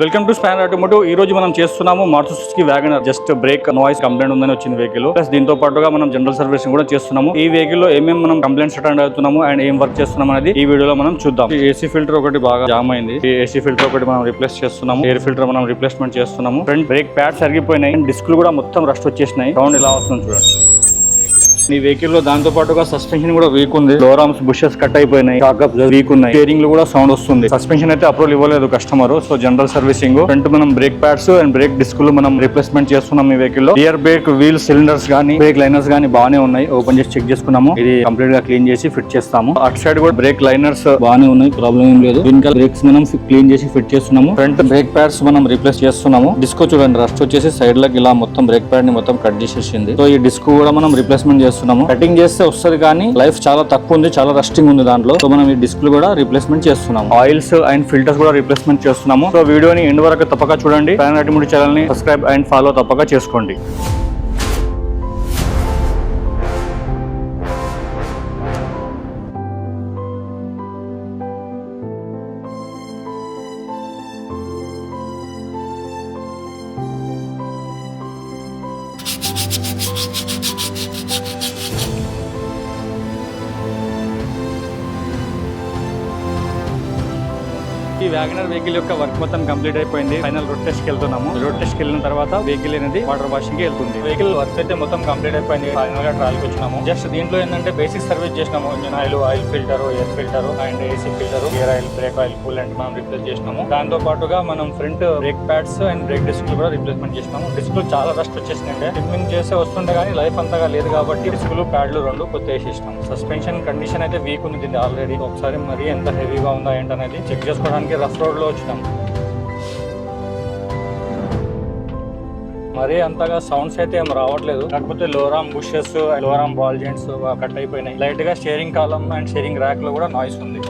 Welcome to span automotive. ఈ రోజు మనం చేస్తున్నాము Maruti Suzuki WagonR. Just brake noise complaint ఉందని వచ్చింది వెహికల్. ప్లస్ దీంతో పాటుగా మనం జనరల్ సర్వీసింగ్ కూడా చేస్తున్నాము. ఈ వెహికల్ లో ఏమేమి మనం కంప్లైంట్స్ అటెండ్ అవుతున్నాము అండ్ ఏం వర్క్ చేస్తున్నాం అనేది ఈ వీడియోలో మనం చూద్దాం. ఈ ఏసీ ఫిల్టర్ ఒకటి బాగా జామ్ అయింది. ఈ ఏసీ ఫిల్టర్ ఒకటి మనం రిప్లేస్ చేస్తున్నాము. ఎయిర్ ఫిల్టర్ మనం రిప్లేస్మెంట్ చేస్తున్నాము. ఫ్రంట్ బ్రేక్ ప్యాడ్స్ అరిగిపోయినాయి. డిస్క్లు కూడా మొత్తం రస్ట్ వచ్చేసినాయి. సౌండ్ ఎలా వస్తుంది చూడండి. ఈ వెహికల్ లో దాంతో పాటుగా సస్పెన్షన్ కూడా వీక్ ఉంది. లోవర్ ఆర్మ్స్ బుషెస్ కట్ అయిపోయినాయి. షాక్ వీక్ ఉన్నాయి. స్టీరింగ్ లో కూడా సౌండ్ వస్తుంది. సస్పెన్షన్ అయితే అప్రూవల్ ఇవ్వలేదు customer. So general servicing front మనం బ్రేక్ ప్యాడ్స్ అండ్ బ్రేక్ డిస్క్లు మనం రిప్లేస్మెంట్ చేస్తున్నాం. ఈ వెహికల్ లో రియర్ బ్రేక్ వీల్ సిలిండర్స్ గానీ బ్రేక్ లైనర్స్ గానీ బాగానే ఉన్నాయి. ఓపెన్ చేసి చెక్ చేసుకున్నాము. ఇది కంప్లీట్ గా క్లీన్ చేసి ఫిట్ చేస్తాము. అటు సైడ్ కూడా బ్రేక్ లైనర్స్ బాగానే ఉన్నాయి. ప్రాబ్లం ఏం లేదు. వెనకాల బ్రేక్స్ మనం క్లీన్ చేసి ఫిట్ చేస్తున్నాము. ఫ్రంట్ బ్రేక్ ప్యాడ్స్ మనం రిప్లేస్ చేస్తున్నాము. డిస్క్ చూడండి రస్ట్ వచ్చేసి సైడ్ లకి ఇలా మొత్తం బ్రేక్ ప్యాడ్ ని మొత్తం కట్ చేసేసింది. సో ఈ డిస్క్ కూడా మనం రిప్లేస్మెంట్ చేస్తున్నాము. కటింగ్ చేస్తే వస్తుంది కానీ లైఫ్ చాలా తక్కువ ఉంది. చాలా రస్టింగ్ ఉంది దాంట్లో. సో మనం ఈ డిస్క్లు కూడా రిప్లేస్మెంట్ చేస్తున్నాము. ఆయిల్స్ అండ్ ఫిల్టర్స్ కూడా రిప్లేస్మెంట్ చేస్తున్నాము. సో వీడియోని ఎండ్ వరకు తప్పక చూడండి. స్పాన్ ఆటోమోటివ్ ఛానల్ ని సబ్స్క్రైబ్ అండ్ ఫాలో తప్పక చేసుకోండి. ఈ వ్యాగనర్ వెహికల్ యొక్క వర్క్ మొత్తం కంప్లీట్ అయిపోయింది. ఫైనల్ రోడ్ టెస్ట్ కి వెళ్తున్నాము. రోడ్ టెస్ట్ కి వెళ్ళిన తర్వాత వెహికల్ అనేది వాటర్ వాషింగ్ కి వెళ్తుంది. వెహికల్ వర్క్ అయితే మొత్తం కంప్లీట్ అయిపోయింది. ఫైనల్ గా ట్రాల్కి వచ్చినాము. జస్ట్ దీంట్లో ఏంటంటే బేసిక్ సర్వీస్ చేసినాము. Engine oil, oil filter, air filter and AC filter, gear oil, brake oil, coolant మనం రిప్లేస్ చేసినాము. దాంతో పాటుగా మనం front brake pads and brake disc కూడా రిప్లేస్మెంట్ చేసినాము. డిస్క్ చాలా రస్ట్ వచ్చేసినాయి. ట్రిమ్మింగ్ చేస్తే వస్తుండే కానీ లైఫ్ అంతగా లేదు కాబట్టి డిస్క్లు ప్యాడ్లు రెండు కొత్త వేసేసినాము. సస్పెన్షన్ కండిషన్ అయితే వీక్ ఉంది దీన్ని ఆల్రెడీ. ఒకసారి మరి ఎంత హెవీగా ఉందా ఏంటనేది చెక్ చేసుకోవడానికి రఫ్ రోడ్ లో వచ్చినాం. మరీ అంతగా సౌండ్స్ అయితే ఏం రావట్లేదు. కాకపోతే లోరామ్ బుషెస్, లోరామ్ బాల్ జాయింట్స్ కట్ అయిపోయినాయి. లైట్ గా steering column and steering rack లో కూడా నాయిస్ ఉంది.